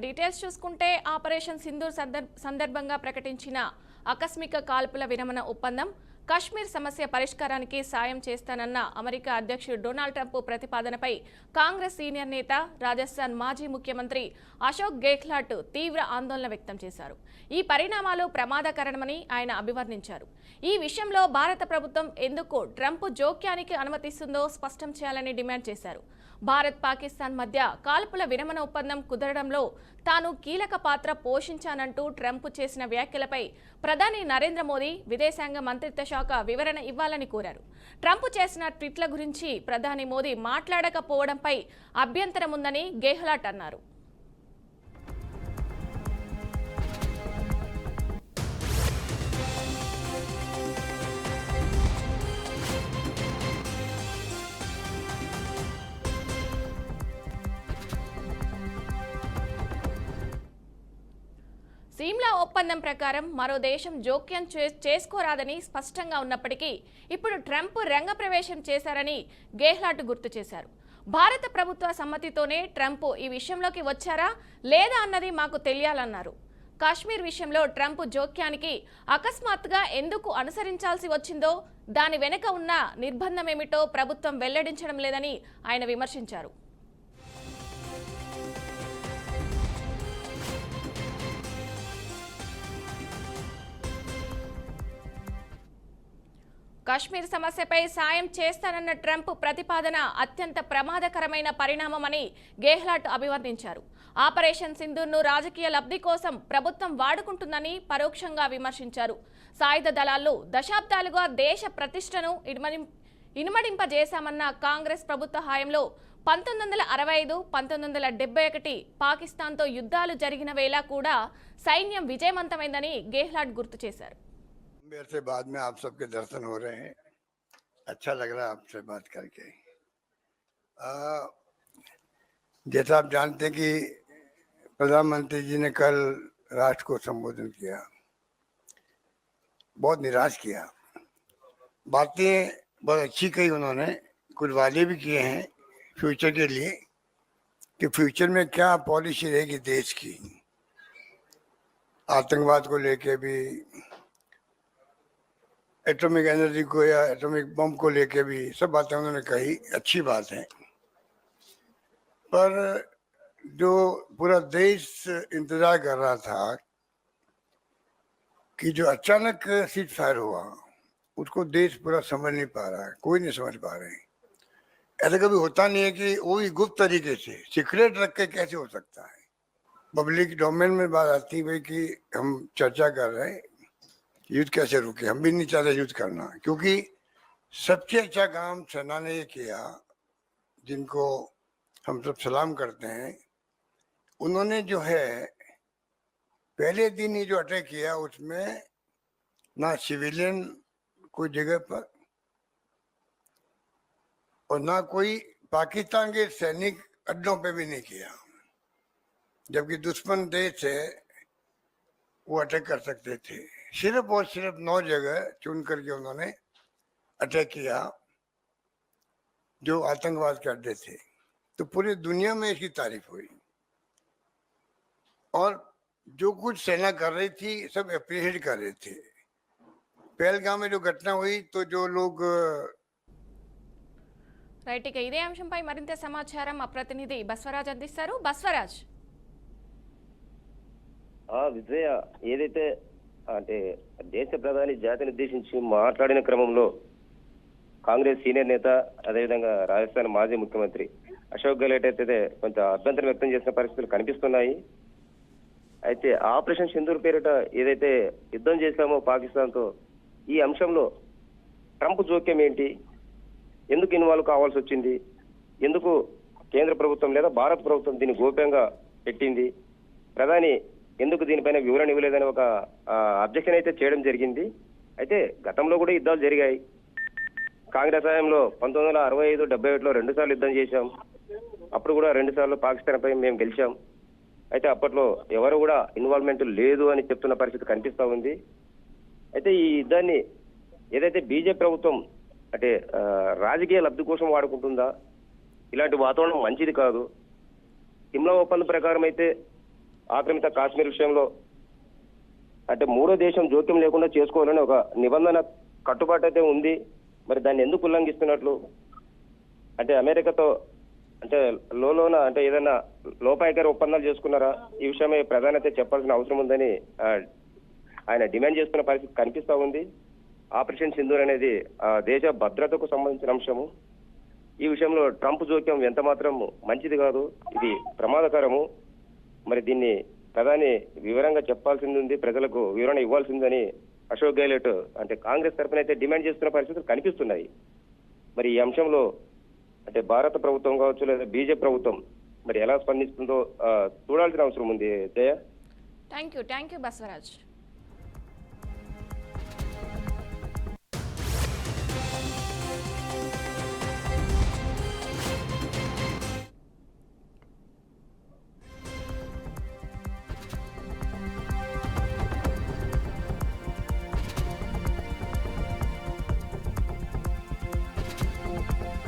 Details చూసుకుంటే operation Sindoor సందర్భంగా ప్రకటించిన ఆకస్మిక కాల్పుల విరమణ ఒప్పందం కాశ్మీర్ సమస్య పరిష్కారానికి సాయం చేస్తానన్న అమెరికా అధ్యక్షుడు డొనాల్డ్ ట్రంప్ ప్రతిపాదనపై కాంగ్రెస్ సీనియర్ నేత రాజస్థాన్ మాజీ ముఖ్యమంత్రి అశోక్ గెహ్లాట్ తీవ్ర ఆందోళన వ్యక్తం చేశారు. ఈ పరిణామాలు ప్రమాదకరమని ఆయన అభివర్ణించారు. ఈ విషయంలో భారత ప్రభుత్వం ఎందుకు ట్రంప్ జోక్యానికి అనుమతిస్తుందో స్పష్టం చేయాలని డిమాండ్ చేశారు. భారత్ పాకిస్తాన్ మధ్య కాల్పుల విరమణ ఒప్పందం కుదరడంలో తాను కీలక పాత్ర పోషించానంటూ ట్రంప్ చేసిన వ్యాఖ్యలపై ప్రధాని నరేంద్ర మోదీ విదేశాంగ మంత్రిత్వ శాఖ వివరణ ఇవ్వాలని కోరారు. ట్రంప్ చేసిన ట్వీట్ల గురించి ప్రధాని మోదీ మాట్లాడకపోవడంపై అభ్యంతరం ఉందని గెహ్లాట్ అన్నారు. సిమ్లా ఒప్పందం ప్రకారం మరో దేశం జోక్యం చేసుకోరాదని స్పష్టంగా ఉన్నప్పటికీ ఇప్పుడు ట్రంప్ రంగప్రవేశం చేశారని గెహ్లాట్ గుర్తు చేశారు. భారత ప్రభుత్వ సమ్మతితోనే ట్రంప్ ఈ విషయంలోకి వచ్చారా లేదా అన్నది మాకు తెలియాలన్నారు. కాశ్మీర్ విషయంలో ట్రంప్ జోక్యానికి అకస్మాత్తుగా ఎందుకు అనుసరించాల్సి వచ్చిందో దాని వెనుక ఉన్న నిర్బంధమేమిటో ప్రభుత్వం వెల్లడించడం లేదని ఆయన విమర్శించారు. కాశ్మీర్ సమస్యపై సాయం చేస్తానన్న ట్రంప్ ప్రతిపాదన అత్యంత ప్రమాదకరమైన పరిణామమని గెహ్లాట్ అభివర్ణించారు. ఆపరేషన్ సింధూర్ను రాజకీయ లబ్ధి కోసం ప్రభుత్వం వాడుకుంటుందని పరోక్షంగా విమర్శించారు. సాయుధ దళాల్లో దశాబ్దాలుగా దేశ ప్రతిష్టను ఇనుమడింపజేశామన్న కాంగ్రెస్ ప్రభుత్వ హయాంలో 1965, 1971 పాకిస్తాన్తో యుద్ధాలు జరిగిన వేళ కూడా సైన్యం విజయవంతమైందని గెహ్లాట్ గుర్తు చేశారు. मेरे से बाद में आप सबके दर्शन हो रहे हैं, अच्छा लग रहा है आपसे बात करके। जैसा आप जानते हैं कि प्रधानमंत्री जी ने कल राष्ट्र को संबोधन किया, बहुत निराश किया। बातें बहुत अच्छी कही उन्होंने, कुछ वादे भी किए हैं फ्यूचर के लिए कि फ्यूचर में क्या पॉलिसी रहेगी देश की, आतंकवाद को लेके भी, एटॉमिक एनर्जी को या एटॉमिक बम को लेके भी सब बातें उन्होंने कही, अच्छी बात है। पर जो पूरा देश इंतजार कर रहा था कि जो अचानक सीज फायर हुआ उसको देश पूरा समझ नहीं पा रहा है, कोई नहीं समझ पा रहे हैं। ऐसा कभी होता नहीं है कि वो भी गुप्त तरीके से सीक्रेट रख के कैसे हो सकता है। पब्लिक डोमेन में बात आती है कि हम चर्चा कर रहे हैं युद्ध कैसे रुके, हम भी नहीं चाहते युद्ध करना, क्योंकि सबसे अच्छा काम सेना ने ये किया, जिनको हम सब सलाम करते हैं। उन्होंने जो है पहले दिन ही जो अटैक किया उसमें ना सिविलियन कोई जगह पर और ना कोई पाकिस्तान के सैनिक अड्डों पे भी नहीं किया, जबकि दुश्मन देश है वो अटैक कर सकते थे। सिर्फ और सिर्फ 9 जगह चुन करके उन्होंने अटैक किया जो आतंकवाद के अड्डे थे। तो पूरी दुनिया में इसकी तारीफ हुई और जो कुछ सेना कर रही थी सब अप्रिशिएट कर रहे थे। पहलगाम में जो घटना हुई तो जो लोग రైట్, ఇక ఇదే అంశంపై మరింత సమాచారం మా ప్రతినిధి బస్వరాజ్ అందిస్తారు. బస్వరాజ్. విజయ, ఏదైతే అంటే దేశ ప్రధాని జాతిని ఉద్దేశించి మాట్లాడిన క్రమంలో కాంగ్రెస్ సీనియర్ నేత అదేవిధంగా రాజస్థాన్ మాజీ ముఖ్యమంత్రి అశోక్ గెహ్లాట్ అయితే కొంత అభ్యంతరం వ్యక్తం చేసిన పరిస్థితులు కనిపిస్తున్నాయి. అయితే ఆపరేషన్ సింధూర్ పేరిట ఏదైతే యుద్ధం చేశామో పాకిస్తాన్తో, ఈ అంశంలో ట్రంప్ జోక్యం ఏంటి, ఎందుకు ఇన్వాల్వ్ కావాల్సి వచ్చింది, ఎందుకు కేంద్ర ప్రభుత్వం లేదా భారత ప్రభుత్వం దీన్ని గోప్యంగా పెట్టింది, ప్రధాని ఎందుకు దీనిపైన వివరణ ఇవ్వలేదని ఒక అబ్జెక్షన్ అయితే చేయడం జరిగింది. అయితే గతంలో కూడా యుద్ధాలు జరిగాయి. కాంగ్రెస్ హయాంలో 1965, 71లో 2 సార్లు యుద్ధం చేశాం. అప్పుడు కూడా 2 సార్లు పాకిస్తాన్ పై మేము గెలిచాం. అయితే అప్పట్లో ఎవరు కూడా ఇన్వాల్వ్మెంట్ లేదు అని చెప్తున్న పరిస్థితి కనిపిస్తా ఉంది. అయితే ఈ యుద్ధాన్ని ఏదైతే బీజేపీ ప్రభుత్వం అంటే రాజకీయ లబ్ధి కోసం వాడుకుంటుందా, ఇలాంటి వాతావరణం మంచిది కాదు. సిమ్లా ఒప్పందం ప్రకారం అయితే ఆక్రమిత కాశ్మీర్ విషయంలో అంటే మూడో దేశం జోక్యం లేకుండా చేసుకోవాలని ఒక నిబంధన కట్టుబాటు అయితే ఉంది. మరి దాన్ని ఎందుకు ఉల్లంఘిస్తున్నట్లు? అంటే అమెరికాతో అంటే లోన అంటే ఏదైనా లోపాయకర ఒప్పందాలు చేసుకున్నారా? ఈ విషయమే ప్రధానత చెప్పాల్సిన అవసరం ఉందని ఆయన డిమాండ్ చేస్తున్న పరిస్థితి కనిపిస్తా ఉంది. ఆపరేషన్ సింధూర్ అనేది దేశ భద్రతకు సంబంధించిన అంశము. ఈ విషయంలో ట్రంప్ జోక్యం ఎంత మాత్రం మంచిది కాదు, ఇది ప్రమాదకరము. మరి దీన్ని ప్రధాని వివరంగా చెప్పాల్సింది ఉంది, ప్రజలకు వివరణ ఇవ్వాల్సిందని అశోక్ గెహ్లోట్ అంటే కాంగ్రెస్ తరఫున అయితే డిమాండ్ చేస్తున్న పరిస్థితులు కనిపిస్తున్నాయి. మరి ఈ అంశంలో అంటే భారత ప్రభుత్వం కావచ్చు లేదా బీజేపీ ప్రభుత్వం మరి ఎలా స్పందిస్తుందో చూడాల్సిన అవసరం ఉంది. జయ, థ్యాంక్ యూ బసవరాజ్.